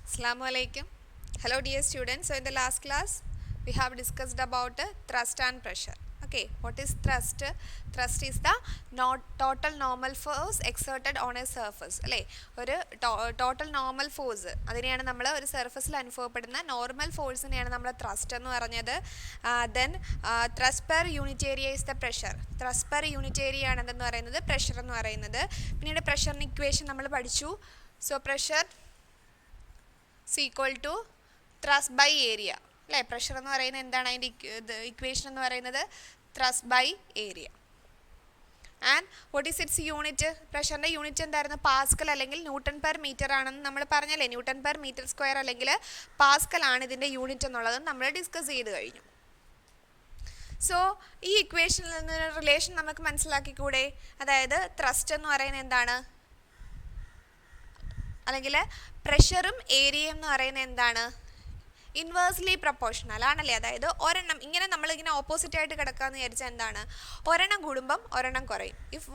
Assalamu Alaikum. Hello dear students. So in the last class we have discussed about thrust and pressure. Okay, what is thrust? Thrust is the total normal force exerted on a surface. അല്ലേ, ഒരു total normal force അതിനെയാണ് നമ്മൾ ഒരു സർഫസിൽ അനുഭവപ്പെടുന്ന normal ഫോഴ്സിനെയാണ് നമ്മൾ thrust എന്ന് പറഞ്ഞത്. Then thrust per unit area is the pressure. Thrust per unit area ആണ് എന്തെന്ന് പറയുന്നത്, പ്രഷർ എന്ന് പറയുന്നത്. പിന്നീട് പ്രഷറിന് ഇക്വേഷൻ നമ്മൾ പഠിച്ചു. So pressure equal to thrust by area അല്ലേ. പ്രഷർ എന്ന് പറയുന്നത് എന്താണ്, അതിൻ്റെ ഇക്വേഷൻ എന്ന് പറയുന്നത് thrust by area. And what is its unit? പ്രഷറിൻ്റെ യൂണിറ്റ് എന്തായിരുന്നു? പാസ്കൽ അല്ലെങ്കിൽ ന്യൂട്ടൺ പെർ മീറ്റർ ആണെന്ന് നമ്മൾ പറഞ്ഞല്ലേ. ന്യൂട്ടൺ പെർ മീറ്റർ സ്ക്വയർ അല്ലെങ്കിൽ പാസ്കൽ ആണ് ഇതിൻ്റെ യൂണിറ്റ് എന്നുള്ളത് നമ്മൾ ഡിസ്കസ് ചെയ്ത് കഴിഞ്ഞു. സോ ഈ ഇക്വേഷനിൽ നിന്നൊരു റിലേഷൻ നമുക്ക് മനസ്സിലാക്കിക്കൂടെ? അതായത് ത്രസ്റ്റ് എന്ന് പറയുന്നത് എന്താണ്, അല്ലെങ്കിൽ പ്രഷറും ഏരിയയും എന്ന് പറയുന്നത് എന്താണ്, ഇൻവേഴ്സ്ലി പ്രൊപ്പോർഷണൽ ആണല്ലേ. അതായത് ഒരെണ്ണം ഇങ്ങനെ നമ്മളിങ്ങനെ ഓപ്പോസിറ്റ് ആയിട്ട് കിടക്കാമെന്ന് വിചാരിച്ചാൽ എന്താണ്, ഒരെണ്ണം കൂടുമ്പം ഒരെണ്ണം കുറയും. If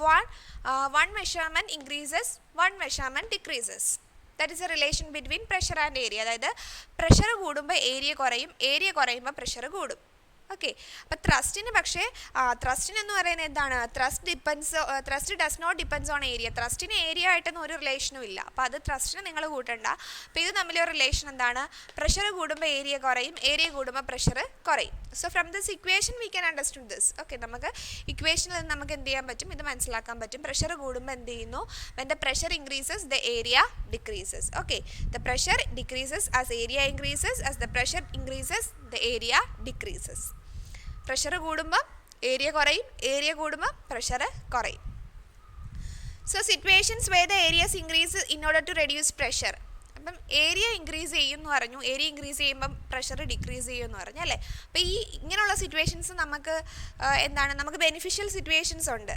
one measurement increases one measurement decreases. That is a relation between pressure and area. അതായത് പ്രഷർ കൂടുമ്പോൾ ഏരിയ കുറയും, ഏരിയ കുറയുമ്പോൾ പ്രഷർ കൂടും. ഓക്കെ, അപ്പോൾ ത്രസ്റ്റിന് പക്ഷേ ത്രസ്റ്റിന് എന്ന് പറയുന്നത് എന്താണ്, thrust does not depends on area. ത്രസ്റ്റിന് ഏരിയ ആയിട്ടൊന്നും ഒരു റിലേഷനും ഇല്ല. അപ്പോൾ അത് ത്രസ്റ്റിന് നിങ്ങൾ കൂട്ടണ്ട. അപ്പോൾ ഇത് തമ്മിലൊരു റിലേഷൻ എന്താണ്, പ്രഷർ കൂടുമ്പോൾ ഏരിയ കുറയും, ഏരിയ കൂടുമ്പോൾ പ്രഷർ കുറയും. So from this equation we can understand this. Okay, നമുക്ക് ഇക്വേഷനിൽ നിന്ന് നമുക്ക് എന്ത് ചെയ്യാൻ പറ്റും, ഇത് മനസ്സിലാക്കാൻ പറ്റും. പ്രഷർ കൂടുമ്പോൾ എന്ത് ചെയ്യുന്നു, when the pressure increases the area decreases. Okay, the pressure decreases as area increases, as the pressure increases the area decreases. Pressure കൂടുമ്പോൾ ഏരിയ കുറയും, ഏരിയ കൂടുമ്പോൾ പ്രഷർ കുറയും. So situations where the areas increase in order to reduce pressure. അപ്പം area increase ചെയ്യും എന്ന് പറഞ്ഞു, area increase ചെയ്യുമ്പം pressure decrease ചെയ്യും എന്ന് പറഞ്ഞു അല്ലേ. അപ്പോൾ ഈ ഇങ്ങനെയുള്ള സിറ്റുവേഷൻസ് നമുക്ക് എന്താണ്, നമുക്ക് ബെനിഫിഷ്യൽ സിറ്റുവേഷൻസ് ഉണ്ട്.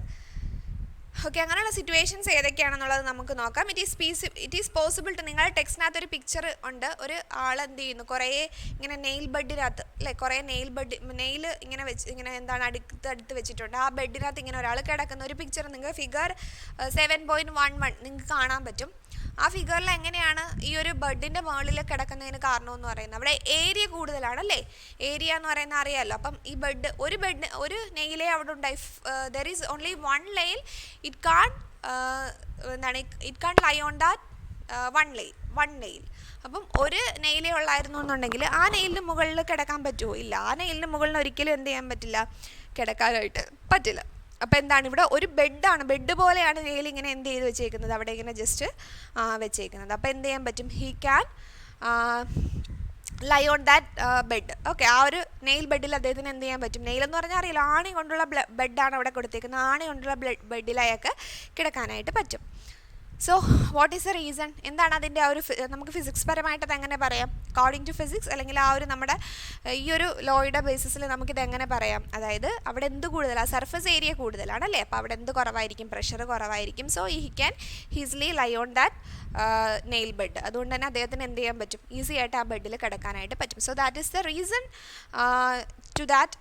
ഓക്കെ, അങ്ങനെയുള്ള സിറ്റുവേഷൻസ് ഏതൊക്കെയാണെന്നുള്ളത് നമുക്ക് നോക്കാം. ഇറ്റ് ഈസ് പോസിബിൾ ടു, നിങ്ങളുടെ ടെക്സ്റ്റിനകത്ത് ഒരു പിക്ചർ ഉണ്ട്. ഒരു ആൾ എന്ത് ചെയ്യുന്നു, കുറേ ഇങ്ങനെ നെയിൽ ബെഡിനകത്ത് അല്ലേ, കുറേ നെയിൽ ഇങ്ങനെ എന്താണ് അടുത്ത് വെച്ചിട്ടുണ്ട്. ആ ബെഡിനകത്ത് ഇങ്ങനെ ഒരാൾ കിടക്കുന്ന ഒരു പിക്ചർ നിങ്ങൾക്ക് ഫിഗർ 7.11 നിങ്ങൾക്ക് കാണാൻ പറ്റും. ആ ഫിഗറിൽ എങ്ങനെയാണ് ഈ ഒരു ബെഡിൻ്റെ മുകളിൽ കിടക്കുന്നതിന് കാരണമെന്ന് പറയുന്നത്, അവിടെ ഏരിയ കൂടുതലാണല്ലേ. ഏരിയ എന്ന് പറയുന്നത് അറിയാമല്ലോ. അപ്പം ഈ ഒരു നെയിലേ അവിടെ ഉണ്ടായി. There is only one nail. It can lie on that one nail. അപ്പം ഒരു നെയിലേ ഉള്ളായിരുന്നു എന്നുണ്ടെങ്കിൽ ആ നെയിലിന് മുകളിൽ കിടക്കാൻ പറ്റുമോ? ഇല്ല. ആ നെയിലിന് മുകളിൽ ഒരിക്കലും എന്ത് ചെയ്യാൻ പറ്റില്ല, കിടക്കാനായിട്ട് പറ്റില്ല. അപ്പോൾ എന്താണ്, ഇവിടെ ഒരു ബെഡാണ്, ബെഡ് പോലെയാണ് നെയിൽ ഇങ്ങനെ എന്ത് ചെയ്ത് വെച്ചേക്കുന്നത്, അവിടെ ഇങ്ങനെ ജസ്റ്റ് വെച്ചേക്കുന്നത്. അപ്പോൾ എന്ത് ചെയ്യാൻ പറ്റും, he can lie on that bed. Okay, ആ ഒരു നെയിൽ ബെഡിൽ അദ്ദേഹത്തിന് എന്ത് ചെയ്യാൻ പറ്റും, നെയിൽ എന്ന് പറഞ്ഞാൽ അറിയില്ല, ആണി കൊണ്ടുള്ള ബെഡാണ് അവിടെ കൊടുത്തേക്കുന്നത്. ആണി കൊണ്ടുള്ള ബെഡിൽ അയാൾക്ക് കിടക്കാനായിട്ട് പറ്റും. So what is the reason, എന്താണ് അതിൻ്റെ ആ ഒരു നമുക്ക് ഫിസിക്സ് പരമായിട്ട് അതെങ്ങനെ പറയാം, അക്കോർഡിംഗ് ടു ഫിസിക്സ് അല്ലെങ്കിൽ ആ ഒരു നമ്മുടെ ഈ ഒരു ലോയുടെ ബേസിസിൽ നമുക്കിത് എങ്ങനെ പറയാം, അതായത് അവിടെ എന്ത് കൂടുതലാണ്, സർഫസ് ഏരിയ കൂടുതലാണല്ലേ. അപ്പോൾ അവിടെ എന്ത് കുറവായിരിക്കും, പ്രഷർ കുറവായിരിക്കും. So he can easily lie on that nail bed. അതുകൊണ്ട് തന്നെ അദ്ദേഹത്തിന് എന്ത് ചെയ്യാൻ പറ്റും, ഈസി ആയിട്ട് ആ ബെഡിൽ കിടക്കാനായിട്ട് പറ്റും. So that is the reason to that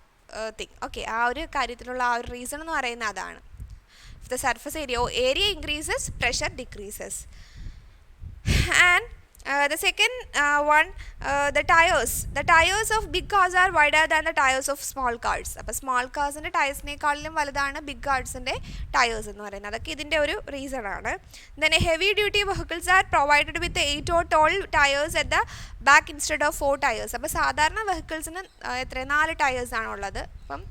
thing. Okay, ആ ഒരു കാര്യത്തിലുള്ള ആ ഒരു റീസൺ എന്ന് പറയുന്നത് അതാണ്. If the surface area increases, pressure decreases. And the second one, the tires of big cars are wider than the tires of small cars. അപ്പോൾ small കാർസിൻ്റെ ടയേഴ്സിനേക്കാളിലും വലുതാണ് big കാർസിൻ്റെ tyres എന്ന് പറയുന്നത്. അതൊക്കെ ഇതിൻ്റെ ഒരു റീസൺ ആണ്. Then heavy duty vehicles are provided with 8 or 12 tires at the back instead of 4 tires. അപ്പോൾ സാധാരണ വെഹിക്കിൾസിന് 4 ടയേഴ്സാണ് ഉള്ളത്. അപ്പം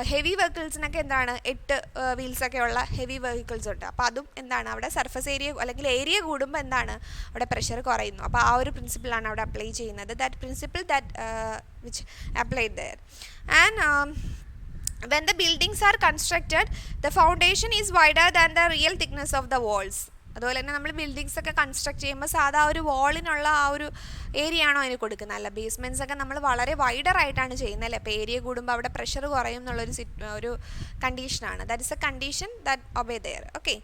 ഹെവി വെഹിക്കിൾസിനൊക്കെ എന്താണ് 8 വീൽസൊക്കെ ഉള്ള ഹെവി വെഹിക്കിൾസ് ഉണ്ട്. അപ്പോൾ അതും എന്താണ്, അവിടെ സർഫസ് ഏരിയ അല്ലെങ്കിൽ ഏരിയ കൂടുമ്പോൾ എന്താണ്, അവിടെ പ്രഷർ കുറയുന്നു. അപ്പോൾ ആ ഒരു പ്രിൻസിപ്പിളാണ് അവിടെ അപ്ലൈ ചെയ്യുന്നത്. That principle which applied there. And when the buildings are constructed, the foundation is wider than the real thickness of the walls. അതുപോലെ തന്നെ നമ്മൾ ബിൽഡിങ്സ് ഒക്കെ കൺസ്ട്രക്ട് ചെയ്യുമ്പോൾ സാധാ ഒരു വാളിനുള്ള ആ ഒരു ഏരിയ ആണോ അതിന് കൊടുക്കുന്നത്, അല്ല. ബേസ്മെൻറ്റ്സ് ഒക്കെ നമ്മൾ വളരെ വൈഡർ ആയിട്ടാണ് ചെയ്യുന്നത് അല്ലേ. അപ്പോൾ ഏരിയ കൂടുമ്പോൾ അവിടെ പ്രഷർ കുറയും എന്നുള്ളൊരു കണ്ടീഷനാണ്. That is a condition that obey there. Okay,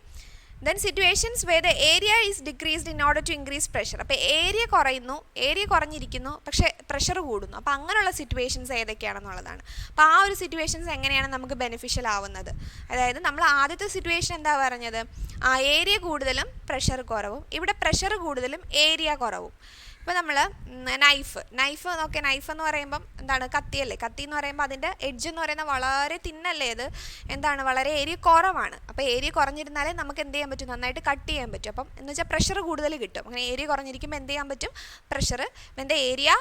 then situations where the area is decreased in order to increase pressure. അപ്പോൾ ഏരിയ കുറഞ്ഞിരിക്കുന്നു പക്ഷേ പ്രഷർ കൂടുന്നു. അപ്പോൾ അങ്ങനെയുള്ള സിറ്റുവേഷൻസ് ഏതൊക്കെയാണെന്നുള്ളതാണ്. അപ്പോൾ ആ ഒരു സിറ്റുവേഷൻസ് എങ്ങനെയാണ് നമുക്ക് ബെനിഫിഷ്യൽ ആവുന്നത്, അതായത് നമ്മൾ ആദ്യത്തെ സിറ്റുവേഷൻ എന്താ പറഞ്ഞത്, ആ ഏരിയ കൂടുതലും പ്രഷർ കുറവും, ഇവിടെ പ്രഷർ കൂടുതലും ഏരിയ കുറവും. ഇപ്പോൾ നമ്മൾ നൈഫ് നോക്കിയാൽ നൈഫ് എന്ന് പറയുമ്പം എന്താണ് കത്തിയല്ലേ, കത്തി എന്ന് പറയുമ്പോൾ അതിൻ്റെ എഡ്ജ് എന്ന് പറയുന്നത് വളരെ തിന്നല്ലേ, അത് എന്താണ് വളരെ ഏരിയ കുറവാണ്. അപ്പോൾ ഏരിയ കുറഞ്ഞിരുന്നാലേ നമുക്ക് എന്ത് ചെയ്യാൻ പറ്റും, നന്നായിട്ട് കട്ട് ചെയ്യാൻ പറ്റും. അപ്പം എന്ന് വെച്ചാൽ പ്രഷർ കൂടുതൽ കിട്ടും. അങ്ങനെ ഏരിയ കുറഞ്ഞിരിക്കുമ്പോൾ എന്ത് ചെയ്യാൻ പറ്റും, പ്രഷർ എൻ്റെ area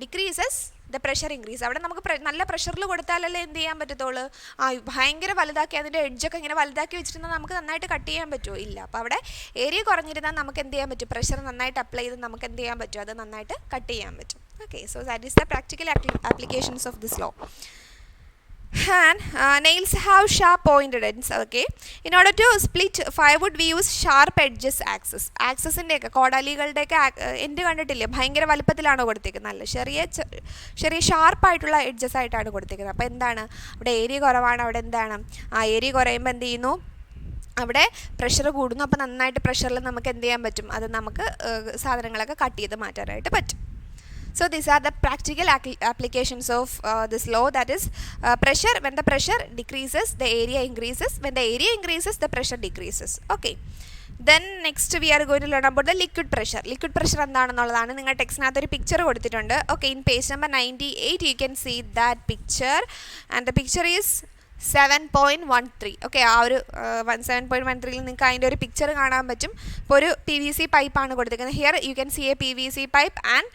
decreases the pressure increase. അവിടെ നമുക്ക് നല്ല പ്രഷറിൽ കൊടുത്താലല്ലേ എന്ത് ചെയ്യാൻ പറ്റത്തുള്ളൂ, ഭയങ്കര വലുതാക്കി അതിൻ്റെ എഡ്ജൊക്കെ ഇങ്ങനെ വലുതാക്കി വെച്ചിരുന്നാൽ നമുക്ക് നന്നായിട്ട് കട്ട് ചെയ്യാൻ പറ്റുമോ, ഇല്ല. അപ്പോൾ അവിടെ ഏരിയ കുറഞ്ഞിരുന്നാൽ നമുക്ക് എന്ത് ചെയ്യാൻ പറ്റും, പ്രഷർ നന്നായിട്ട് അപ്ലൈ ചെയ്ത് നമുക്ക് എന്ത് ചെയ്യാൻ പറ്റും, അത് നന്നായിട്ട് കട്ട് ചെയ്യാൻ പറ്റും. Okay, so that is the practical applications of this law. And nails have sharp pointed ends. Okay, in order to split firewood we use sharp edges axis. ആക്സസിൻ്റെ ഒക്കെ കോടാലികളുടെയൊക്കെ എൻഡ് കണ്ടിട്ടില്ലേ, ഭയങ്കര വലുപ്പത്തിലാണ് കൊടുത്തേക്കുന്നത്, നല്ല ചെറിയ ഷാർപ്പായിട്ടുള്ള എഡ്ജസ് ആയിട്ടാണ് കൊടുത്തേക്കുന്നത്. അപ്പോൾ എന്താണ്, അവിടെ ഏരിയ കുറവാണ്, അവിടെ എന്താണ് ഏരിയ കുറയുമ്പോൾ എന്ത് ചെയ്യുന്നു, അവിടെ പ്രഷർ കൂടുന്നു. അപ്പോൾ നന്നായിട്ട് പ്രഷറിൽ നമുക്ക് എന്ത് ചെയ്യാൻ പറ്റും, അത് നമുക്ക് സാധനങ്ങളൊക്കെ കട്ട് ചെയ്ത് മാറ്റാനായിട്ട് പറ്റും. So these are the practical applications of this law, that is pressure. When the pressure decreases, the area increases. When the area increases, the pressure decreases. Okay. Then next we are going to learn about the liquid pressure. Liquid pressure എന്താണെന്നുള്ളതാണ്. നിങ്ങൾ ടെക്സ്റ്റിനകത്ത് ഒരു picture കൊടുത്തിട്ടുണ്ട്. Okay, in page number 98 you can see that picture, and the picture is 7.13. Okay, ആ ഒരു 7.13 നിങ്ങൾക്ക് അതിൻ്റെ ഒരു picture കാണാൻ പറ്റും. ഇപ്പോൾ ഒരു PVC പൈപ്പാണ് കൊടുത്തിരിക്കുന്നത്. Here you can see A PVC pipe, and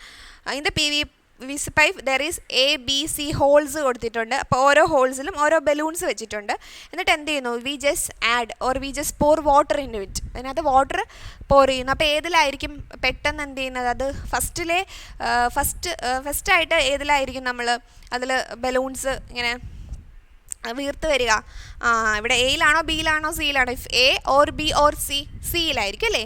in the PVC pipe there is A, B, C holes കൊടുത്തിട്ടുണ്ട്. അപ്പോൾ ഓരോ ഹോൾസിലും ഓരോ ബലൂൺസ് വെച്ചിട്ടുണ്ട്. എന്നിട്ട് എന്ത് ചെയ്യുന്നു, we just add or we just pour water in it. അതിനകത്ത് വാട്ടർ പോർ ചെയ്യുന്നു. അപ്പോൾ ഏതിലായിരിക്കും പെട്ടെന്ന് എന്ത് ചെയ്യുന്നത്, അത് ഫസ്റ്റായിട്ട് ഏതിലായിരിക്കും നമ്മൾ അതിൽ ബലൂൺസ് ഇങ്ങനെ വീർത്ത് വരിക, ഇവിടെ എയിലാണോ ബിയിലാണോ സിയിലാണോ, if A or B or C, സിയിലായിരിക്കും അല്ലേ,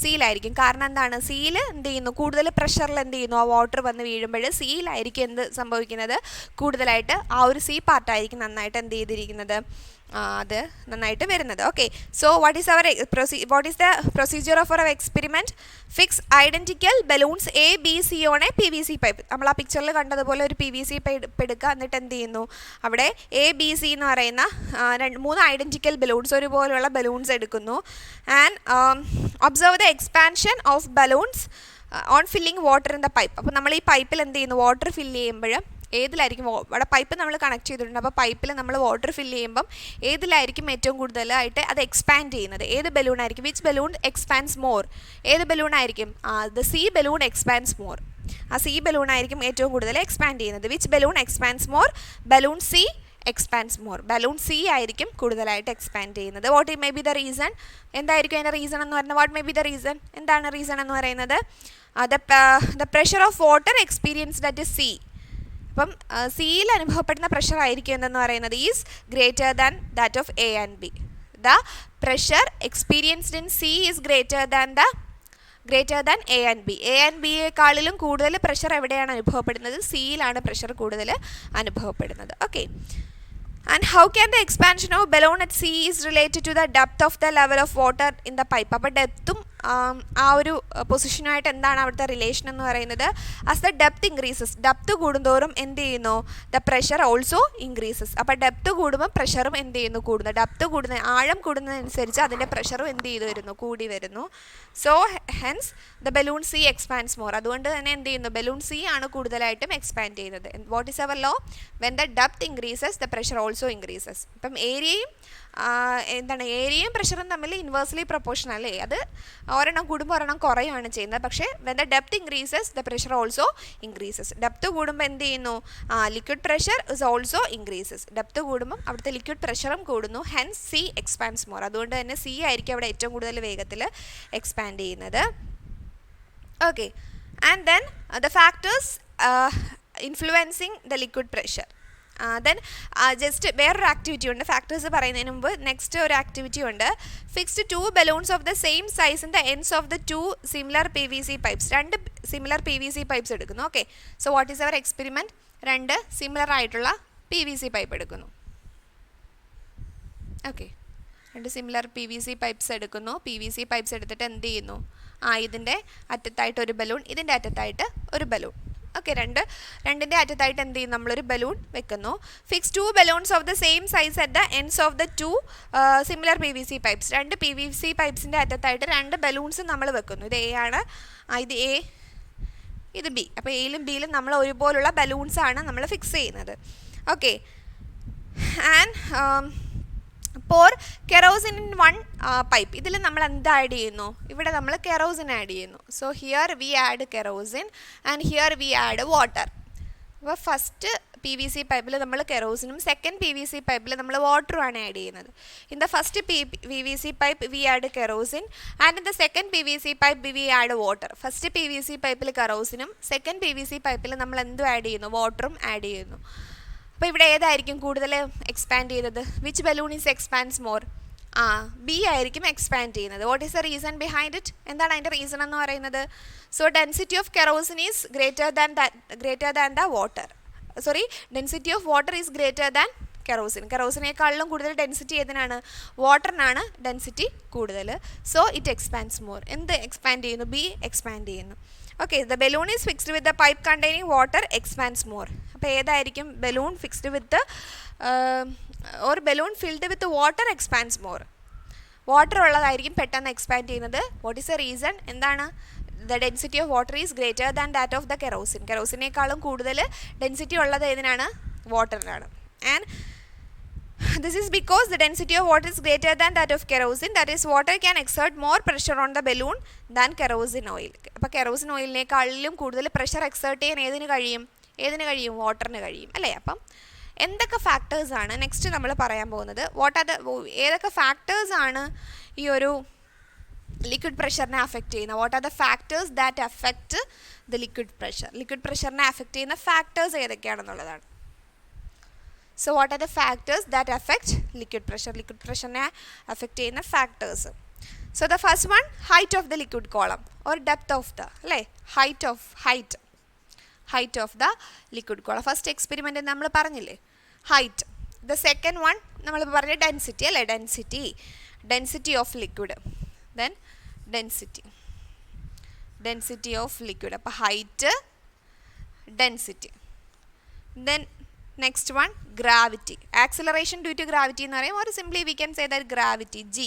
സിയിലായിരിക്കും. കാരണം എന്താണ്, സിയിൽ എന്ത് ചെയ്യുന്നു, കൂടുതൽ പ്രഷറിൽ എന്ത് ചെയ്യുന്നു, ആ വാട്ടർ വന്ന് വീഴുമ്പോൾ സിയിലായിരിക്കും എന്ത് സംഭവിക്കുന്നത്, കൂടുതലായിട്ട് ആ ഒരു സി പാർട്ടായിരിക്കും നന്നായിട്ട് എന്ത് ചെയ്തിരിക്കുന്നത്, അത് നന്നായിട്ട് വരുന്നത്. Okay, so what is the procedure of our experiment? Fix identical balloons A B C on a PVC pipe. നമ്മൾ ആ പിക്ചറിൽ കണ്ടതുപോലെ ഒരു PVC പൈപ്പ് എടുക്കുക. എന്നിട്ട് എന്ത് ചെയ്യുന്നു, അവിടെ എ ബി സി എന്ന് പറയുന്ന 3 ഐഡൻറ്റിക്കൽ ബലൂൺസ്, ഒരുപോലെയുള്ള ബലൂൺസ് എടുക്കുന്നു. And observe the expansion of balloons on filling water in the pipe. അപ്പോൾ നമ്മൾ ഈ പൈപ്പിൽ എന്ത് ചെയ്യുന്നു, വാട്ടർ ഫില്ല് ചെയ്യുമ്പോൾ ഏതിലായിരിക്കും, അവിടെ പൈപ്പ് നമ്മൾ കണക്ട് ചെയ്തിട്ടുണ്ട്. അപ്പോൾ പൈപ്പിൽ നമ്മൾ വാട്ടർ ഫില്ല് ചെയ്യുമ്പം ഏതിലായിരിക്കും ഏറ്റവും കൂടുതലായിട്ട് അത് എക്സ്പാൻഡ് ചെയ്യുന്നത്, ഏത് ബലൂൺ ആയിരിക്കും, വിച്ച് ബലൂൺ എക്സ്പാൻഡ്സ് മോർ, ഏത് ബലൂൺ ആയിരിക്കും, the C balloon expands more, ആ സി ബലൂൺ ആയിരിക്കും ഏറ്റവും കൂടുതൽ എക്സ്പാൻഡ് ചെയ്യുന്നത്. Which balloon expands more, balloon C expands more, balloon C ആയിരിക്കും കൂടുതലായിട്ട് എക്സ്പാൻഡ് ചെയ്യുന്നത്. What may be the reason, എന്തായിരിക്കും അതിൻ്റെ റീസൺ എന്ന് പറയുന്നത്, what may be the reason, എന്താണ് റീസൺ എന്ന് പറയുന്നത്, the pressure of water experienced at C. അപ്പം സിയിൽ അനുഭവപ്പെടുന്ന പ്രഷർ ആയിരിക്കും എന്തെന്ന് പറയുന്നത് is greater than that of A and B. The pressure experienced in C is greater than A and B. A and ബിയേക്കാളിലും കൂടുതൽ പ്രഷർ എവിടെയാണ് അനുഭവപ്പെടുന്നത്, സിയിലാണ് പ്രഷർ കൂടുതൽ അനുഭവപ്പെടുന്നത്. Okay, and how can the expansion of balloon at C is related to the depth of the level of water in the pipe. അപ്പോൾ ഡെപ്തും ആ ഒരു പൊസിഷനുമായിട്ട് എന്താണ് അവിടുത്തെ റിലേഷൻ എന്ന് പറയുന്നത്, as the depth increases, depth കൂടുന്തോറും എന്ത് ചെയ്യുന്നു, ദ പ്രഷർ ഓൾസോ ഇൻക്രീസസ്. അപ്പോൾ ഡെപ്ത് കൂടുമ്പോൾ പ്രഷറും എന്ത് ചെയ്യുന്നു, കൂടുന്നു. ഡെപ്ത് കൂടുന്ന, ആഴം കൂടുന്നതനുസരിച്ച് അതിൻ്റെ പ്രഷറും എന്ത് ചെയ്തു വരുന്നു, കൂടി വരുന്നു. So hence the balloon C expands more. അതുകൊണ്ട് തന്നെ എന്ത് ചെയ്യുന്നു, ബലൂൺ സി ആണ് കൂടുതലായിട്ടും എക്സ്പാൻഡ് ചെയ്യുന്നത്. What is our law, when the depth increases the pressure also increases. ഇപ്പം ഏരിയയും ഏരിയയും പ്രഷറും തമ്മിൽ ഇൻവേഴ്സ്ലി പ്രൊപ്പോർഷണൽ അല്ലേ, അത് ഒരെണ്ണം കൂടുമ്പോൾ ഒരെണ്ണം കുറയുകയാണ് ചെയ്യുന്നത്. പക്ഷേ when the depth increases the pressure also increases. Depth കൂടുമ്പോൾ എന്ത് ചെയ്യുന്നു, liquid pressure is also increases. Depth കൂടുമ്പം അവിടുത്തെ ലിക്വിഡ് പ്രഷറും കൂടുന്നു. Hence C expands more. അതുകൊണ്ട് തന്നെ സി ആയിരിക്കും അവിടെ ഏറ്റവും കൂടുതൽ വേഗത്തിൽ എക്സ്പാൻഡ് ചെയ്യുന്നത്. Okay, and then the factors influencing the liquid pressure. Then just വേറൊരു ആക്ടിവിറ്റി ഉണ്ട്, ഫാക്ടേഴ്സ് പറയുന്നതിന് മുമ്പ് നെക്സ്റ്റ് ഒരു ആക്ടിവിറ്റി ഉണ്ട്. Fixed 2 balloons of the same size in the ends of the 2 similar PVC pipes. 2 similar PVC pipes എടുക്കുന്നു. Okay, so what is our experiment, 2 similar ആയിട്ടുള്ള PVC pipe എടുക്കുന്നു. Okay, 2 similar PVC pipes എടുക്കുന്നു. PVC pipes എടുത്തിട്ട് എന്ത് ചെയ്യുന്നു, ഇതിൻ്റെ അറ്റത്തായിട്ട് ഒരു balloon, ഇതിൻ്റെ അറ്റത്തായിട്ട് ഒരു ബലൂൺ. ഓക്കെ, രണ്ടിൻ്റെ അറ്റത്തായിട്ട് എന്ത് ചെയ്യും, നമ്മളൊരു ബലൂൺ വെക്കുന്നു. Fix 2 balloons of the same size at the ends of the 2 similar PVC pipes. 2 PVC പൈപ്പ്സിൻ്റെ അറ്റത്തായിട്ട് 2 balloons നമ്മൾ വെക്കുന്നു. ഇത് എ ആണ്, ഇത് എ, ഇത് ബി. അപ്പോൾ എയിലും ബിയിലും നമ്മൾ ഒരുപോലുള്ള ബലൂൺസാണ് നമ്മൾ ഫിക്സ് ചെയ്യുന്നത്. Okay, and pour kerosene in one pipe. ഇതിൽ നമ്മൾ എന്ത് ആഡ് ചെയ്യുന്നു? ഇവിടെ നമ്മൾ കെറോസിൻ ആഡ് ചെയ്യുന്നു. So here we add kerosene and here we add water. അപ്പോൾ ഫസ്റ്റ് PVC പൈപ്പിൽ നമ്മൾ കെറോസിനും സെക്കൻഡ് PVC പൈപ്പിൽ നമ്മൾ വാട്ടറുമാണ് ആഡ് ചെയ്യുന്നത്. In the first PVC pipe we add kerosene and in the second PVC pipe we add water. First PVC പൈപ്പിൽ കെറോസിനും second PVC പൈപ്പിൽ നമ്മൾ എന്തും ആഡ് ചെയ്യുന്നു? വാട്ടറും ആഡ് ചെയ്യുന്നു. അപ്പോൾ ഇവിടെ ഏതായിരിക്കും കൂടുതൽ എക്സ്പാൻഡ് ചെയ്തത്? Which balloon is expands more? B ആയിരിക്കും എക്സ്പാൻഡ് ചെയ്യുന്നത്. What is the reason behind it? എന്താണ് അതിൻ്റെ റീസൺ എന്ന് പറയുന്നത്? So density of kerosene is greater than the water. Sorry, density of water is greater than kerosene. കെറോസിനേക്കാളിലും കൂടുതൽ density ഏതിനാണ്? വാട്ടറിനാണ് ഡെൻസിറ്റി കൂടുതൽ. So it expands more. എന്ത് എക്സ്പാൻഡ് ചെയ്യുന്നു? ബി എക്സ്പാൻഡ് ചെയ്യുന്നു. Okay, the balloon is fixed with the pipe containing water expands more. അപ്പോൾ ഏതായിരിക്കും? Balloon fixed with or balloon filled with water expands more. Water ഉള്ളതായിരിക്കും പെട്ടെന്ന് expand ചെയ്യുന്നത്. What is the reason? എന്താണ്? The density of water is greater than that of the kerosene. കെറോസിനേക്കാളും കൂടുതൽ density ഉള്ളത് ഏതിനാണ്? വാട്ടറിനാണ്. And this is because the density of water is greater than that of kerosene, that is water can exert more pressure on the balloon than kerosene oil. അപ്പോൾ kerosene ഓയിലിനേക്കാളിലും കൂടുതൽ pressure exert ചെയ്യാൻ ഏതിന് കഴിയും? വാട്ടറിന് കഴിയും അല്ലേ? അപ്പം എന്തൊക്കെ ഫാക്ടേഴ്സാണ് നെക്സ്റ്റ് നമ്മൾ പറയാൻ പോകുന്നത്? ഏതൊക്കെ ഫാക്ടേഴ്സാണ് ഈ ഒരു ലിക്വിഡ് പ്രഷറിനെ അഫക്റ്റ് ചെയ്യുന്നത്? What are the factors that affect the liquid pressure? Liquid പ്രഷറിനെ അഫക്റ്റ് ചെയ്യുന്ന ഫാക്ടേഴ്സ് ഏതൊക്കെയാണെന്നുള്ളതാണ്. So what are the factors that affect liquid pressure? Liquid pressure ne affect ചെയ്യുന്ന factors. So the first one, height of the liquid column or depth of the height of the liquid column. First experiment നമ്മൾ പറഞ്ഞില്ലേ, height. The second one നമ്മൾ പറഞ്ഞ density അല്ലേ, density of liquid. Then density of liquid. അപ്പോൾ height, density. Then next one, gravity. Acceleration due to gravity എന്ന് പറയും, or simply we can say that gravity, G.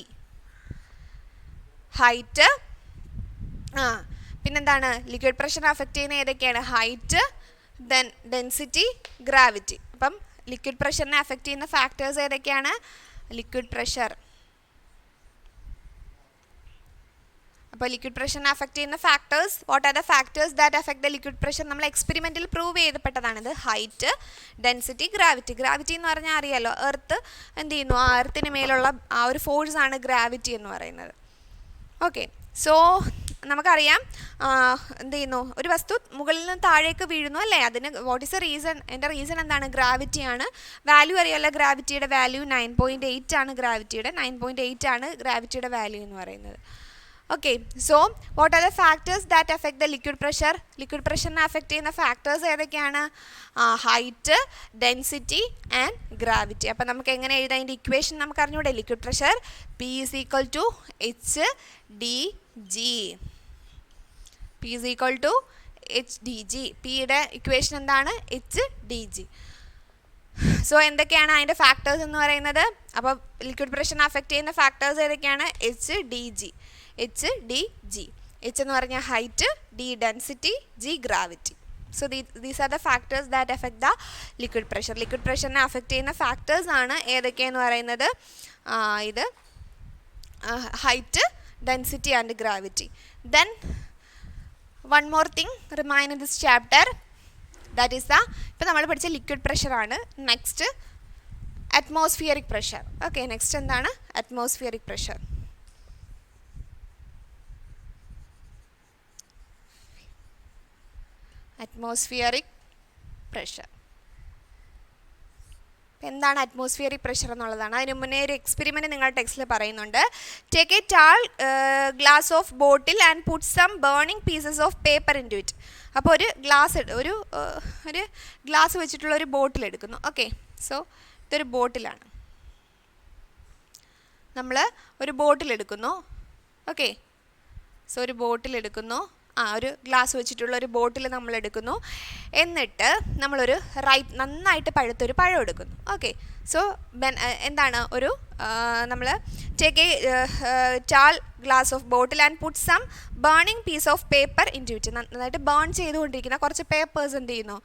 height, പിന്നെന്താണ്? Liquid pressure affect ചെയ്യുന്ന ഏതൊക്കെയാണ്? Height, then density, gravity. അപ്പം liquid പ്രഷറിനെ affect ചെയ്യുന്ന factors ഏതൊക്കെയാണ്? Liquid pressure. അപ്പോൾ ലിക്വിഡ് പ്രഷറിനെ അഫക്റ്റ് ചെയ്യുന്ന factors, what are the factors that affect the liquid pressure? നമ്മൾ എക്സ്പെരിമെൻറ്റിൽ പ്രൂവ് ചെയ്തപ്പെട്ടതാണിത്. Height, density, gravity. ഗ്രാവിറ്റി എന്ന് പറഞ്ഞാൽ അറിയാലോ, എർത്ത് എന്ത് ചെയ്യുന്നു? ആ എർത്തിന് മേലുള്ള ആ ഒരു ഫോഴ്സാണ് ഗ്രാവിറ്റി എന്ന് പറയുന്നത്. ഓക്കെ, സോ നമുക്കറിയാം എന്ത് ചെയ്യുന്നു? ഒരു വസ്തു മുകളിൽ നിന്ന് താഴേക്ക് വീഴുന്നു അല്ലേ? അതിന് വാട്ട് ഈസ് എ റീസൺ? എൻ്റെ റീസൺ എന്താണ്? ഗ്രാവിറ്റിയാണ്. വാല്യൂ അറിയാമല്ലോ, ഗ്രാവിറ്റിയുടെ വാല്യൂ 9.8 ആണ്. 9.8 ആണ് ഗ്രാവിറ്റിയുടെ വാല്യൂ എന്ന് പറയുന്നത്. Okay, so what are the factors that affect the liquid pressure? Liquid pressure ne affect ചെയ്യുന്ന factors ഏതൊക്കെയാണ്? height, density and gravity. അപ്പോൾ നമുക്ക് എങ്ങനെ എഴുതാം? ഇതിൻ്റെ ഇക്വേഷൻ നമുക്ക് അറിഞ്ഞൂടെ? Liquid pressure P is equal to HdG. P is equal to HdG. Pയുടെ ഇക്വേഷൻ എന്താണ്? HdG. സോ എന്തൊക്കെയാണ് അതിൻ്റെ ഫാക്ടേഴ്സ് എന്ന് പറയുന്നത്? അപ്പോൾ ലിക്വിഡ് പ്രഷറിനെ അഫക്റ്റ് ചെയ്യുന്ന ഫാക്ടേഴ്സ് ഏതൊക്കെയാണ്? HdG. H എന്ന് പറഞ്ഞാൽ height, D density, G gravity. So these are the factors that affect the liquid pressure. Liquid പ്രഷറിനെ അഫക്റ്റ് ചെയ്യുന്ന ഫാക്ടേഴ്സ് ആണ് ഏതൊക്കെയെന്ന് പറയുന്നത്? ഇത് height, density and gravity. Then one more thing remain in this chapter, that is ഇപ്പോൾ നമ്മൾ പഠിച്ച liquid പ്രഷറാണ്. Next atmospheric pressure. Okay, next എന്താണ്? Atmospheric pressure. അറ്റ്മോസ്ഫിയറിക് പ്രഷർ എന്താണ്? അറ്റ്മോസ്ഫിയറിക് പ്രഷർ എന്നുള്ളതാണ്. അതിന് മുന്നേ ഒരു എക്സ്പെരിമെൻറ്റ് നിങ്ങളുടെ ടെക്സ്റ്റിൽ പറയുന്നുണ്ട്. Take a tall glass of bottle and put some burning pieces of paper into it. അപ്പോൾ ഒരു ഗ്ലാസ് വെച്ചിട്ടുള്ള ഒരു ബോട്ടിൽ എടുക്കുന്നു. ഓക്കെ, സോ ഇതൊരു ബോട്ടിലാണ്. നമ്മൾ ഒരു ബോട്ടിൽ എടുക്കുന്നു. ഓക്കെ, സോ ഒരു ബോട്ടിൽ എടുക്കുന്നു. ഒരു ഗ്ലാസ് വെച്ചിട്ടുള്ള ഒരു ബോട്ടിൽ നമ്മൾ എടുക്കുന്നു. എന്നിട്ട് നമ്മളൊരു നന്നായിട്ട് പഴുത്തൊരു പഴം എടുക്കുന്നു. ഓക്കെ, സോ എന്താണ് ഒരു നമ്മൾ take a tall glass of bottle and put some burning piece of paper into it. നന്നായിട്ട് ബേൺ ചെയ്തുകൊണ്ടിരിക്കുന്ന കുറച്ച് പേപ്പേഴ്സ് എന്ത് ചെയ്യുന്നു,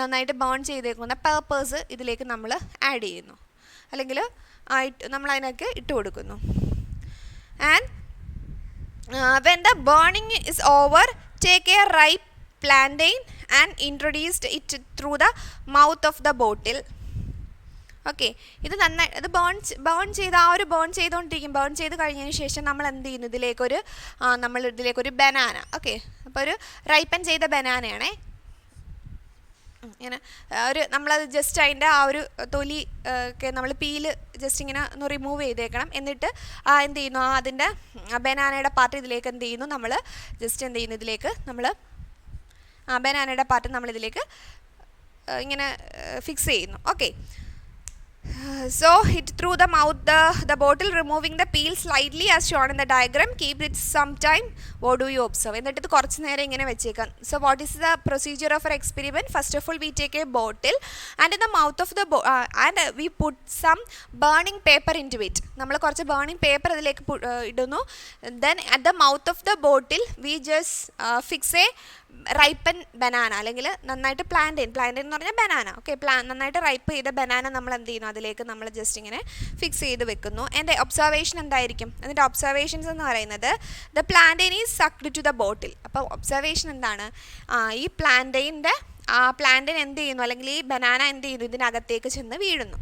നന്നായിട്ട് ബേൺ ചെയ്തേക്കുന്ന പേപ്പേഴ്സ് ഇതിലേക്ക് നമ്മൾ ആഡ് ചെയ്യുന്നു, അല്ലെങ്കിൽ നമ്മൾ അതിനൊക്കെ ഇട്ട് കൊടുക്കുന്നു. And when the burning is over, take a ripe plantain and introduce it through the mouth of the bottle. Okay, ഇത് നന്നായി ഇത് ബേൺ ചെയ്തുകൊണ്ടിരിക്കും. ബേൺ ചെയ്ത് കഴിഞ്ഞതിന് ശേഷം നമ്മൾ എന്ത് ചെയ്യുന്നു, ഇതിലേക്കൊരു ബനാന. ഓക്കെ, അപ്പോൾ ഒരു റൈപ്പൻ ചെയ്ത ബനാനയാണേ. ഇങ്ങനെ നമ്മളത് ജസ്റ്റ് അതിൻ്റെ ആ ഒരു തൊലി ഒക്കെ നമ്മൾ പീല് ജസ്റ്റ് ഇങ്ങനെ ഒന്ന് റിമൂവ് ചെയ്തേക്കണം. എന്നിട്ട് എന്ത് ചെയ്യുന്നു, അതിൻ്റെ ബനാനയുടെ പാർട്ട് ഇതിലേക്ക് എന്ത് ചെയ്യുന്നു, നമ്മൾ ജസ്റ്റ് എന്ത് ചെയ്യുന്നു, ഇതിലേക്ക് നമ്മൾ ബനാനയുടെ പാർട്ട് നമ്മളിതിലേക്ക് ഇങ്ങനെ ഫിക്സ് ചെയ്യുന്നു. Okay, so hit through the mouth the bottle, removing the peel slightly as shown in the diagram. Keep it some time. What do you observe? എന്നിട്ട് ഇത് കുറച്ച് നേരം ഇങ്ങനെ വെച്ചേക്കാം. So what is the procedure of our experiment? First of all, we take a bottle and in the mouth of the and we put some burning paper into it. നമ്മൾ കുറച്ച് burning paper അതിലേക്ക് ഇടുന്നു. Then at the mouth of the bottle we just fix a ripen banana, അല്ലെങ്കിൽ നന്നായിട്ട് plantain എന്ന് പറഞ്ഞാൽ banana. Okay, നന്നായിട്ട് ripe ചെയ്ത ബനാന നമ്മൾ എന്ത് ചെയ്യുന്നു, അതിലേക്ക് നമ്മൾ ജസ്റ്റ് ഇങ്ങനെ ഫിക്സ് ചെയ്ത് വെക്കുന്നു. എൻ്റെ ഒബ്സർവേഷൻ എന്തായിരിക്കും, അതിൻ്റെ ഒബ്സർവേഷൻസ് എന്ന് പറയുന്നത് the plantain is sucked to the bottle. അപ്പോൾ ഒബ്സർവേഷൻ എന്താണ്, ഈ പ്ലാന്റൈൻ എന്ത് ചെയ്യുന്നു, അല്ലെങ്കിൽ ഈ ബനാന എന്ത് ചെയ്യുന്നു, ഇതിനകത്തേക്ക് ചെന്ന് വീഴുന്നു.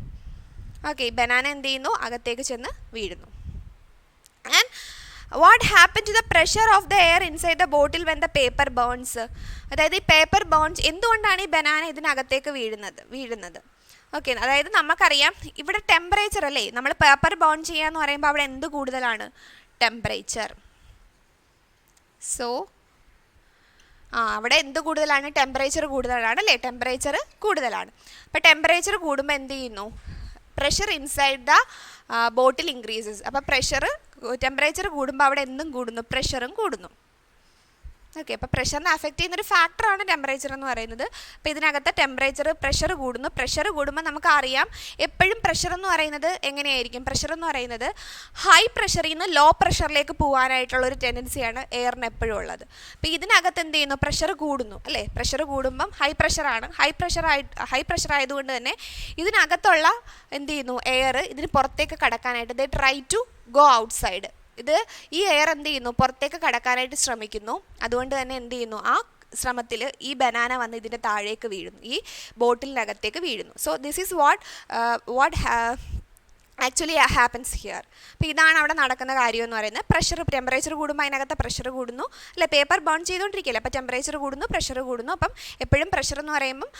ഓക്കെ, ബനാന എന്ത് ചെയ്യുന്നു, അകത്തേക്ക് ചെന്ന് വീഴുന്നു. And what happened to the pressure of the air inside the bottle when the paper burns? അതായത് ഈ പേപ്പർ ബേൺസ് എന്തുകൊണ്ടാണ് ഈ ബനാന ഇതിനകത്തേക്ക് വീഴുന്നത്? ഓക്കെ, അതായത് നമുക്കറിയാം ഇവിടെ ടെമ്പറേച്ചർ അല്ലേ, നമ്മൾ പേപ്പർ ബേൺ ചെയ്യാന്ന് പറയുമ്പോൾ അവിടെ എന്ത് കൂടുതലാണ്, ടെമ്പറേച്ചർ. സോ അവിടെ എന്ത് കൂടുതലാണ്, ടെമ്പറേച്ചർ കൂടുതലാണ് അല്ലേ, ടെമ്പറേച്ചർ കൂടുതലാണ്. അപ്പോൾ ടെമ്പറേച്ചർ കൂടുമ്പോൾ എന്ത് ചെയ്യുന്നു, pressure inside the bottle increases. അപ്പോൾ ടെമ്പറേച്ചർ കൂടുമ്പോൾ അവിടെ എന്തും കൂടുന്നു, പ്രഷറും കൂടുന്നു. ഓക്കെ, അപ്പോൾ പ്രഷറിനെ അഫക്റ്റ് ചെയ്യുന്നൊരു ഫാക്ടറാണ് ടെമ്പറേച്ചർ എന്ന് പറയുന്നത്. അപ്പോൾ ഇതിനകത്ത് പ്രഷർ കൂടുന്നു. പ്രഷർ കൂടുമ്പോൾ നമുക്കറിയാം എപ്പോഴും പ്രഷർ എന്ന് പറയുന്നത് എങ്ങനെയായിരിക്കും, പ്രഷർ എന്ന് പറയുന്നത് ഹൈ പ്രഷറിൽ നിന്ന് ലോ പ്രഷറിലേക്ക് പോകാനായിട്ടുള്ളൊരു ടെൻഡൻസിയാണ് എയറിന് എപ്പോഴും ഉള്ളത്. അപ്പോൾ ഇതിനകത്ത് എന്ത് ചെയ്യുന്നു, പ്രഷർ കൂടുന്നു അല്ലേ. പ്രഷർ കൂടുമ്പം ഹൈ പ്രഷറാണ്. ഹൈ പ്രഷർ ആയതുകൊണ്ട് തന്നെ ഇതിനകത്തുള്ള എന്ത് ചെയ്യുന്നു, എയർ ഇതിന് പുറത്തേക്ക് കടക്കാനായിട്ട് they try to go outside. ഈ എയർ എന്ത് ചെയ്യുന്നു, പുറത്തേക്ക് കടക്കാനായിട്ട് ശ്രമിക്കുന്നു. അതുകൊണ്ട് തന്നെ എന്ത് ചെയ്യുന്നു, ആ ശ്രമത്തിൽ ഈ ബനാന വന്ന് ഇതിൻ്റെ താഴേക്ക് വീഴുന്നു, ഈ ബോട്ടിലിനകത്തേക്ക് വീഴുന്നു. So this is what actually happens here. അപ്പോൾ ഇതാണ് അവിടെ നടക്കുന്ന കാര്യം എന്ന് പറയുന്നത്. ടെമ്പറേച്ചർ കൂടുമ്പോൾ അതിനകത്ത് പ്രഷർ കൂടുന്നു അല്ലെ, പേപ്പർ ബേൺ ചെയ്തുകൊണ്ടിരിക്കുകയല്ലേ, അപ്പോൾ ടെമ്പറേച്ചർ കൂടുന്നു, പ്രഷർ കൂടുന്നു. അപ്പം എപ്പോഴും പ്രഷർ എന്ന് പറയുമ്പം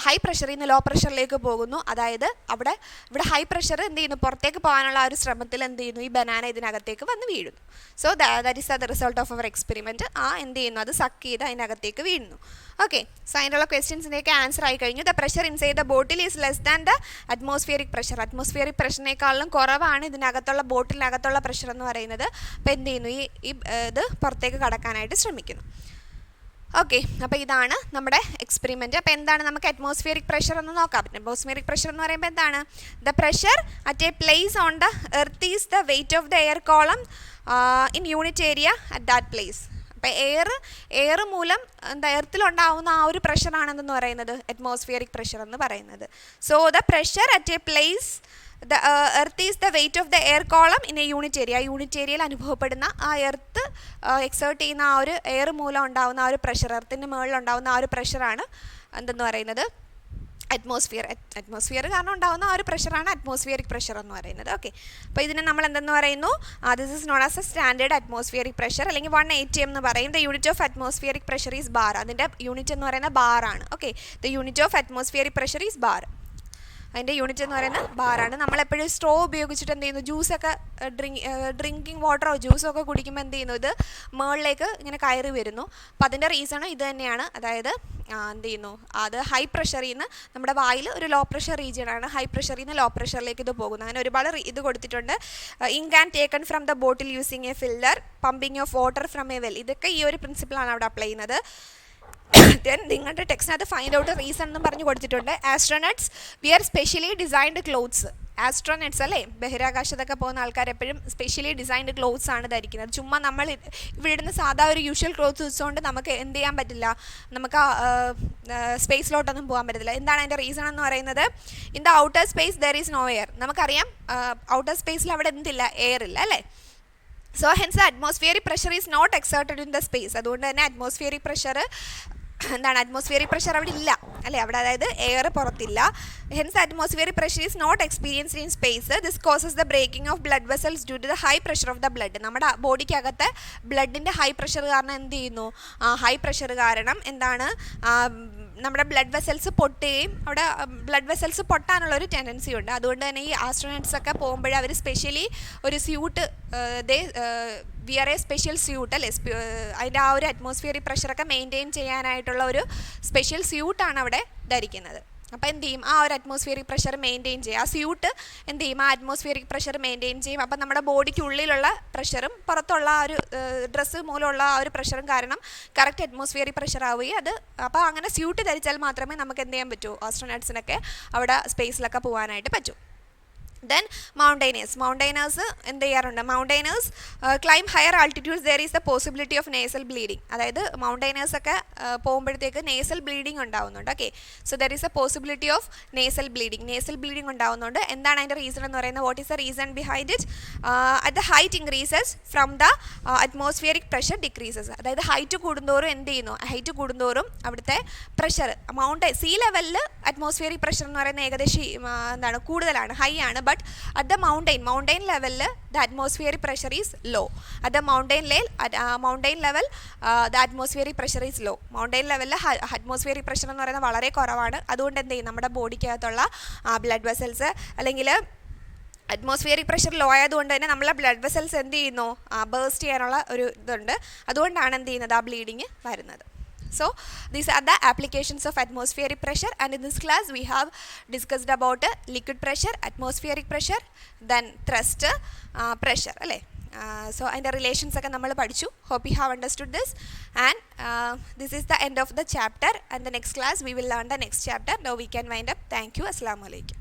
ഹൈ പ്രഷറിൽ നിന്ന് ലോ പ്രഷറിലേക്ക് പോകുന്നു. അതായത് ഇവിടെ ഹൈ പ്രഷർ എന്ത് ചെയ്യുന്നു, പുറത്തേക്ക് പോകാനുള്ള ആ ഒരു ശ്രമത്തിൽ എന്ത് ചെയ്യുന്നു, ഈ ബനാന ഇതിനകത്തേക്ക് വന്ന് വീഴുന്നു. So that is the result of our experiment. എന്ത് ചെയ്യുന്നു, അത് സക്ക് ചെയ്ത് അതിനകത്തേക്ക് വീഴുന്നു. ഓക്കെ, സോ അതിനുള്ള ക്വസ്റ്റ്യൻസിൻ്റെയൊക്കെ ആൻസർ ആയി കഴിഞ്ഞു. The pressure inside the bottle is less than the atmospheric pressure. Atmospheric പ്രഷറിനേക്കാളും കുറവാണ് ഇതിനകത്തുള്ള ബോട്ടിലിനകത്തുള്ള പ്രഷർ എന്ന് പറയുന്നത്. അപ്പോൾ എന്ത് ചെയ്യുന്നു, ഇത് പുറത്തേക്ക് കടക്കാനായിട്ട് ശ്രമിക്കുന്നു. ഓക്കെ, അപ്പോൾ ഇതാണ് നമ്മുടെ എക്സ്പെരിമെൻറ്റ്. അപ്പോൾ എന്താണ് നമുക്ക് അറ്റ്മോസ്ഫിയറിക് പ്രഷർ എന്ന് നോക്കാം. അറ്റ്മോസ്ഫിയറിക് പ്രഷർ എന്ന് പറയുമ്പോൾ എന്താണ്, the pressure at A place on the earth is the weight of the air column in unit area at that place. അപ്പോൾ എയർ മൂലം എർത്തിലുണ്ടാവുന്ന ആ ഒരു പ്രഷറാണെന്ന് പറയുന്നത് അറ്റ്മോസ്ഫിയറിക് പ്രഷർ എന്ന് പറയുന്നത്. So the pressure at A place the earth is the weight of the air column in a unit area. Unit ഏരിയയിൽ അനുഭവപ്പെടുന്ന ആ എർത്ത് എക്സേർട്ട് ചെയ്യുന്ന ആ ഒരു എയർ മൂലം ഉണ്ടാകുന്ന ആ ഒരു പ്രഷർ, എർത്തിൻ്റെ മുകളിൽ ഉണ്ടാകുന്ന ആ ഒരു പ്രഷറാണ് എന്തെന്ന് പറയുന്നത്, അറ്റ്മോസ്ഫിയർ കാരണം ഉണ്ടാകുന്ന ആ ഒരു പ്രഷറാണ് അറ്റ്മോസ്ഫിയറിക് പ്രഷർ എന്ന് പറയുന്നത്. ഓക്കെ, അപ്പോൾ ഇതിനെ നമ്മൾ എന്തെന്ന് പറയുന്നു, this is known as a standard atmospheric pressure, അല്ലെങ്കിൽ 1 atm എന്ന് പറയും. The unit of atmospheric pressure is bar. അതിൻ്റെ യൂണിറ്റ് എന്ന് പറയുന്ന ബാറാണ്. Okay, the unit of atmospheric pressure is bar. അതിൻ്റെ യൂണിറ്റ് എന്ന് പറയുന്നത് ബാറാണ്. നമ്മളെപ്പോഴും സ്ട്രോ ഉപയോഗിച്ചിട്ട് എന്ത് ചെയ്യുന്നു, ജ്യൂസൊക്കെ ഡ്രിങ്കിങ് വാട്ടറോ ജ്യൂസോ ഒക്കെ കുടിക്കുമ്പോൾ എന്ത് ചെയ്യുന്നു, ഇത് മുകളിലേക്ക് ഇങ്ങനെ കയറി വരുന്നു. അപ്പോൾ അതിൻ്റെ റീസണും ഇത് തന്നെയാണ്. അതായത് എന്ത് ചെയ്യുന്നു, അത് ഹൈ പ്രഷറിൽ നിന്ന് നമ്മുടെ വായിൽ ഒരു ലോ പ്രഷർ റീജിയനാണ്, ഹൈ പ്രഷറിൽ നിന്ന് ലോ പ്രഷറിലേക്ക് ഇത് പോകുന്നു. അങ്ങനെ ഒരുപാട് ഇത് കൊടുത്തിട്ടുണ്ട്. Ink and taken from the bottle using a filter, pumping of water from a well, ഇതൊക്കെ ഈ ഒരു പ്രിൻസിപ്പിളാണ് അവിടെ അപ്ലൈ ചെയ്യുന്നത്. ദെൻ നിങ്ങളുടെ ടെക്സ്റ്റിനകത്ത് ഫൈൻഡ് ഔട്ട് റീസൺ എന്നും പറഞ്ഞു കൊടുത്തിട്ടുണ്ട്. ആസ്ട്രോനട്സ് വിയർ സ്പെഷ്യലി ഡിസൈൻഡ് ക്ലോത്ത്സ്. ആസ്ട്രോനട്സ് അല്ലേ, ബഹിരാകാശത്തൊക്കെ പോകുന്ന ആൾക്കാർ എപ്പോഴും സ്പെഷ്യലി ഡിസൈൻഡ് ക്ലോത്ത്സ് ആണ് ധരിക്കുന്നത്. ചുമ്മാ നമ്മൾ ഇവിടെ ഇടുന്ന സാധാ ഒരു യൂഷ്വൽ ക്ലോത്ത്സ് വെച്ചുകൊണ്ട് നമുക്ക് എന്ത് ചെയ്യാൻ പറ്റില്ല, നമുക്ക് സ്പേസിലോട്ടൊന്നും പോകാൻ പറ്റത്തില്ല. എന്താണ് അതിൻ്റെ റീസൺ എന്ന് പറയുന്നത്, in the outer space there is no air. നമുക്കറിയാം ഔട്ടർ സ്പേസിൽ അവിടെ എന്തില്ല, എയർ ഇല്ല അല്ലേ. So hence the atmospheric pressure is not exerted in the space. അതുകൊണ്ട് തന്നെ അറ്റ്മോസ്ഫിയറിക് പ്രഷർ എന്താണ്, അറ്റ്മോസ്ഫിയറിക് പ്രഷർ അവിടെ ഇല്ല അല്ലേ, അവിടെ അതായത് എയർ പുറത്തില്ല. Hence atmospheric pressure is not experienced in space. This causes the breaking of blood vessels due to the high pressure of the blood. നമ്മുടെ ബോഡിക്കകത്തെ ബ്ലഡിൻ്റെ ഹൈ പ്രഷർ കാരണം എന്ത് ചെയ്യുന്നു, ഹൈ പ്രഷർ കാരണം എന്താണ്, നമ്മുടെ ബ്ലഡ് വെസൽസ് പൊട്ടുകയും അവിടെ ബ്ലഡ് വെസൽസ് പൊട്ടാനുള്ളൊരു ടെൻഡൻസി ഉണ്ട്. അതുകൊണ്ട് തന്നെ ഈ ആസ്ട്രോനട്സ് ഒക്കെ പോകുമ്പോൾ അവർ സ്പെഷ്യലി ഒരു suit wear a special suit അല്ലേ, അതിൻ്റെ ആ ഒരു അറ്റ്മോസ്ഫിയറിക് പ്രഷറൊക്കെ മെയിൻറ്റെയിൻ ചെയ്യാനായിട്ടുള്ള ഒരു സ്പെഷ്യൽ സ്യൂട്ടാണ് അവിടെ ധരിക്കുന്നത്. അപ്പോൾ എന്ത് ചെയ്യും, ആ ഒരു അറ്റ്മോസ്ഫിയറിക് പ്രഷർ മെയിൻറ്റെയിൻ ചെയ്യും. ആ സ്യൂട്ട് എന്ത് ചെയ്യും, ആ അറ്റ്മോസ്ഫിയറിക് പ്രഷർ മെയിൻറ്റെയിൻ ചെയ്യും. അപ്പം നമ്മുടെ ബോഡിക്ക് ഉള്ളിലുള്ള പ്രഷറും പുറത്തുള്ള ആ ഒരു ഡ്രസ്സ് മൂലമുള്ള ആ ഒരു പ്രഷറും കാരണം കറക്റ്റ് അറ്റ്മോസ്ഫിയറിക് പ്രഷർ ആവുകയും അത് അപ്പോൾ അങ്ങനെ സ്യൂട്ട് ധരിച്ചാൽ മാത്രമേ നമുക്ക് എന്ത് ചെയ്യാൻ പറ്റൂ, ആസ്ട്രോനട്സിനൊക്കെ അവിടെ സ്പേസിലൊക്കെ പോകാനായിട്ട് പറ്റൂ. ദെൻ മൗണ്ടൈനേഴ്സ് എന്ത് ചെയ്യാറുണ്ട്, mountaineers climb higher altitudes there is the possibility of nasal bleeding. അതായത് മൗണ്ടൈനേഴ്സൊക്കെ പോകുമ്പോഴത്തേക്ക് നേസൽ ബ്ലീഡിങ് ഉണ്ടാവുന്നുണ്ട്. Okay, so there is a possibility of nasal bleeding ഉണ്ടാവുന്നുണ്ട്. എന്താണ് അതിൻ്റെ റീസൺ എന്ന് പറയുന്നത്, what is the reason behind it, at the height increases from the atmospheric pressure decreases. അതായത് ഹൈറ്റ് കൂടുന്തോറും എന്ത് ചെയ്യുന്നു, ഹൈറ്റ് കൂടുന്തോറും അവിടുത്തെ പ്രഷർ സീ ലെവലിൽ അറ്റ്മോസ്ഫിയറിക് പ്രഷർ എന്ന് പറയുന്നത് ഏകദേശം എന്താണ് കൂടുതലാണ്, ഹൈ ആണ്. But at the mountain level the atmospheric pressure is low. At the mountain level the atmospheric pressure is low. Mountain level atmospheric pressure എന്ന് പറയുന്നത് വളരെ കുറവാണ്. അതുകൊണ്ട് എന്ത് ചെയ്യും, നമ്മുടെ ബോഡിക്കകത്തുള്ള ബ്ലഡ് വെസൽസ് അല്ലെങ്കിൽ അറ്റ്മോസ്ഫിയറിക് പ്രഷർ ലോ ആയതുകൊണ്ട് തന്നെ നമ്മളെ ബ്ലഡ് വെസൽസ് എന്ത് ചെയ്യുന്നു, ബേസ്റ്റ് ചെയ്യാനുള്ള ഒരു ഇതുണ്ട്. അതുകൊണ്ടാണ് എന്ത് ചെയ്യുന്നത്, ആ ബ്ലീഡിങ് വരുന്നത്. So these are the applications of atmospheric pressure, and in this class we have discussed about liquid pressure, atmospheric pressure, then thrust pressure alle. So and the relations ഒക്കെ നമ്മൾ പഠിച്ചു. Hope you have understood this, and this is the end of the chapter, and the next class we will learn the next chapter. Now we can wind up. Thank you. Assalamu Alaikum.